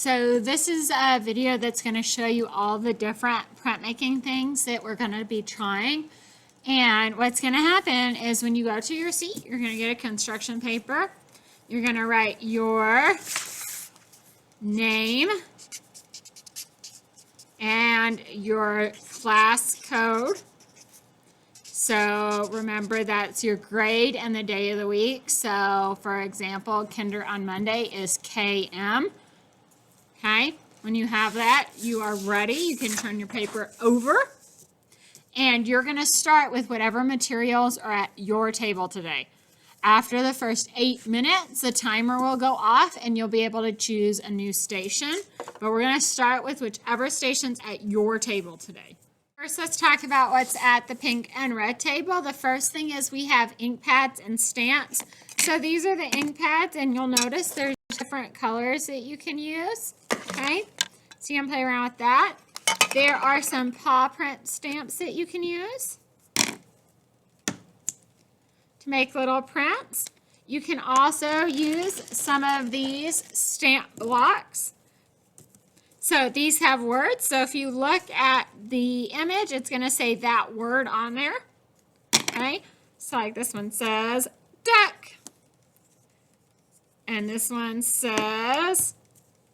So this is a video that's going to show you all the different printmaking things that we're going to be trying. And what's going to happen is when you go to your seat, you're going to get a construction paper. You're going to write your name and your class code. So remember, that's your grade and the day of the week. So for example, Kinder on Monday is KM. Okay, when you have that, you are ready. You can turn your paper over. And you're going to start with whatever materials are at your table today. After the first 8 minutes, the timer will go off and you'll be able to choose a new station. But we're going to start with whichever station's at your table today. First, let's talk about what's at the pink and red table. The first thing is we have ink pads and stamps. So these are the ink pads, and you'll notice there's different colors that you can use. Okay, so you can play around with that. There are some paw print stamps that you can use to make little prints. You can also use some of these stamp blocks. So these have words. So if you look at the image, it's going to say that word on there. Okay, so like this one says duck. And this one says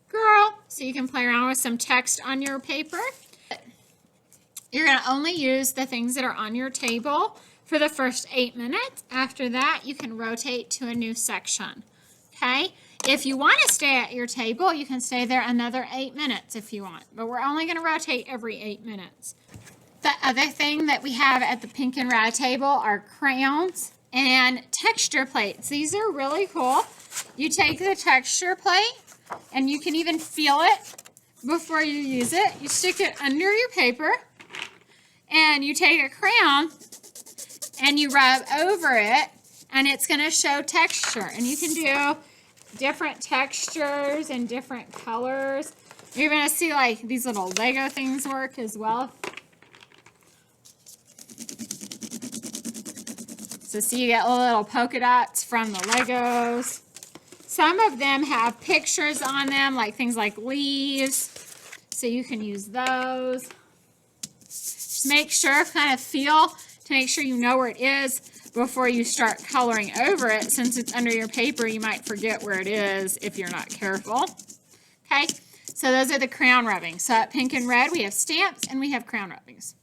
girl. So you can play around with some text on your paper. You're going to only use the things that are on your table for the first 8 minutes. After that, you can rotate to a new section. Okay? If you want to stay at your table, you can stay there another 8 minutes if you want. But we're only going to rotate every 8 minutes. The other thing that we have at the pink and red table are crayons and texture plates. These are really cool. You take the texture plate, and you can even feel it before you use it. You stick it under your paper, and you take a crayon, and you rub over it, and it's going to show texture. And you can do different textures and different colors. You're going to see like these little Lego things work as well. So see, you get little polka dots from the Legos. Some of them have pictures on them, like things like leaves, so you can use those. Just make sure, kind of feel to make sure you know where it is before you start coloring over it. Since it's under your paper, you might forget where it is if you're not careful. Okay, so those are the crayon rubbings. So at pink and red, we have stamps and we have crayon rubbings.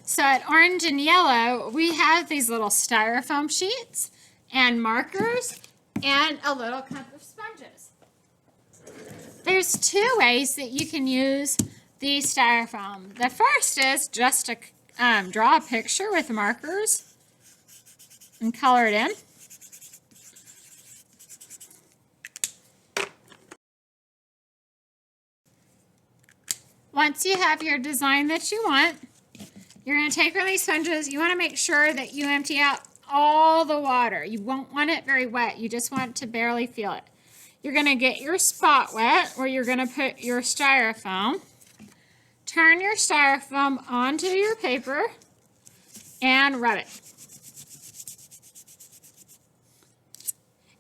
So at orange and yellow, we have these little styrofoam sheets and markers and a little cup of sponges. There's two ways that you can use the styrofoam. The first is just to draw a picture with markers and color it in. Once you have your design that you want, you're going to take one of these sponges. You want to make sure that you empty out all the water. You won't want it very wet. You just want to barely feel it. You're going to get your spot wet where you're going to put your styrofoam. Turn your styrofoam onto your paper and rub it.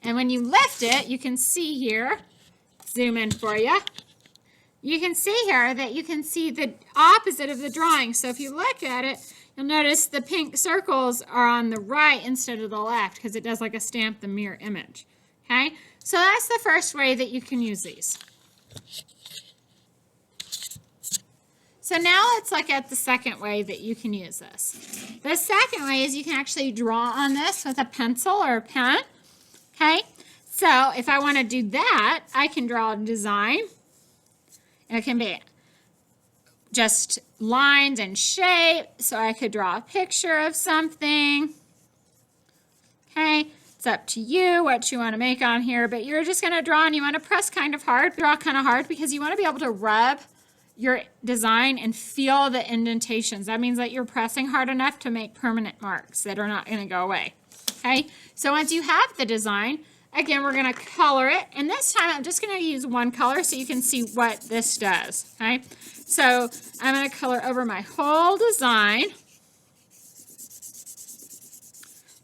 And when you lift it, you can see here, zoom in for you. You can see here that you can see the opposite of the drawing. So if you look at it, you'll notice the pink circles are on the right instead of the left because it does like a stamp the mirror image. Okay, so that's the first way that you can use these. So now let's look at the second way that you can use this. The second way is you can actually draw on this with a pencil or a pen. Okay, so if I want to do that, I can draw a design. It can be just lines and shape, so I could draw a picture of something. Okay, it's up to you what you want to make on here, but you're just going to draw, and you want to press kind of hard, draw kind of hard, because you want to be able to rub your design and feel the indentations. That means that you're pressing hard enough to make permanent marks that are not going to go away. Okay, so once you have the design, again, we're going to color it, and this time I'm just going to use one color so you can see what this does. Okay, so I'm going to color over my whole design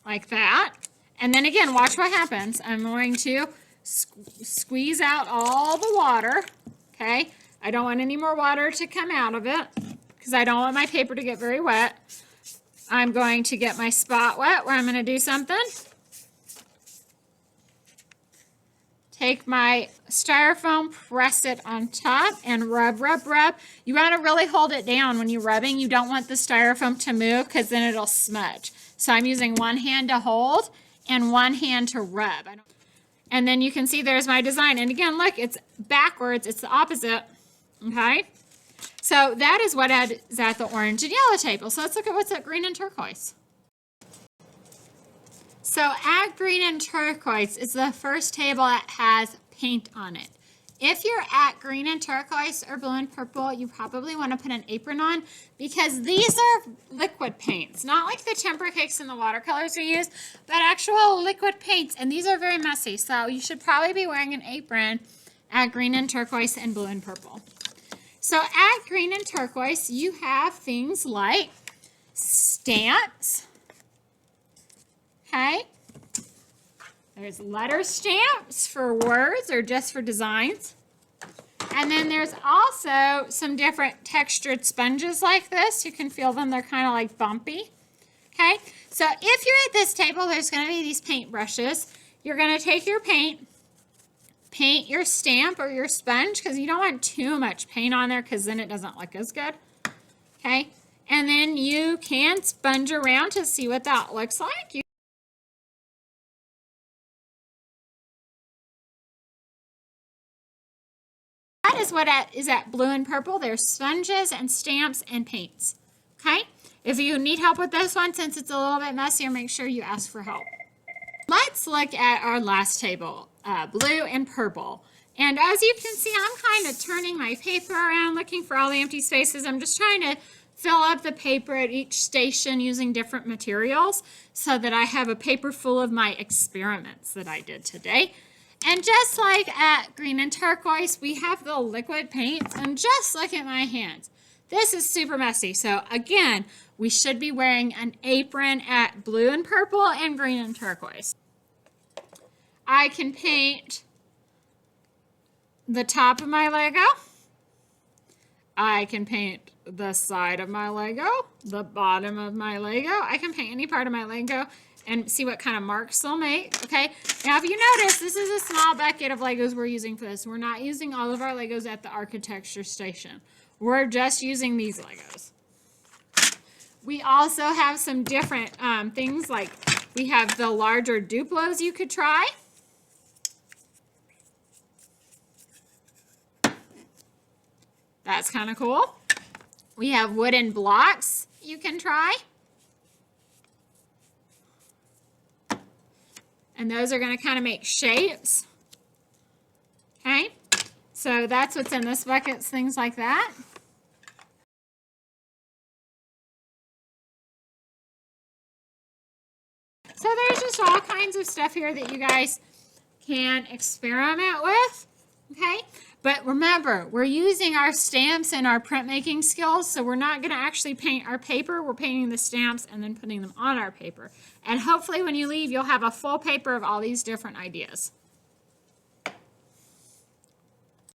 like that, and then again, watch what happens. I'm going to squeeze out all the water, okay? I don't want any more water to come out of it because I don't want my paper to get very wet. I'm going to get my spot wet where I'm going to do something. Take my styrofoam, press it on top, and rub, rub, rub. You want to really hold it down when you're rubbing. You don't want the styrofoam to move because then it'll smudge. So I'm using one hand to hold and one hand to rub. And then you can see there's my design. And again, look, it's backwards. It's the opposite, okay? So that is what is at the orange and yellow table. So let's look at what's at green and turquoise. So at green and turquoise is the first table that has paint on it. If you're at green and turquoise or blue and purple, you probably want to put an apron on because these are liquid paints, not like the tempera cakes and the watercolors we use, but actual liquid paints, and these are very messy. So you should probably be wearing an apron at green and turquoise and blue and purple. So at green and turquoise, you have things like stamps. Okay, there's letter stamps for words or just for designs. And then there's also some different textured sponges like this. You can feel them, they're kind of like bumpy. Okay, so if you're at this table, there's going to be these paint brushes. You're going to take your paint your stamp or your sponge because you don't want too much paint on there because then it doesn't look as good. Okay, and then you can sponge around to see what that looks like. That is what is at blue and purple. There's sponges and stamps and paints. Okay? If you need help with this one, since it's a little bit messier, make sure you ask for help. Let's look at our last table, blue and purple. And as you can see, I'm kind of turning my paper around, looking for all the empty spaces. I'm just trying to fill up the paper at each station using different materials so that I have a paper full of my experiments that I did today. And just like at green and turquoise, we have the liquid paints, and just look at my hands. This is super messy. So again, we should be wearing an apron at blue and purple and green and turquoise. I can paint the top of my Lego. I can paint the side of my Lego, the bottom of my Lego. I can paint any part of my Lego and see what kind of marks they'll make, okay? Now, if you notice, this is a small bucket of Legos we're using for this. We're not using all of our Legos at the architecture station. We're just using these Legos. We also have some different things like we have the larger Duplos you could try. That's kind of cool. We have wooden blocks you can try. And those are going to kind of make shapes. Okay, so that's what's in this bucket, things like that. So there's just all kinds of stuff here that you guys can experiment with. Okay, but remember, we're using our stamps and our printmaking skills, so we're not going to actually paint our paper. We're painting the stamps and then putting them on our paper. And hopefully when you leave, you'll have a full paper of all these different ideas.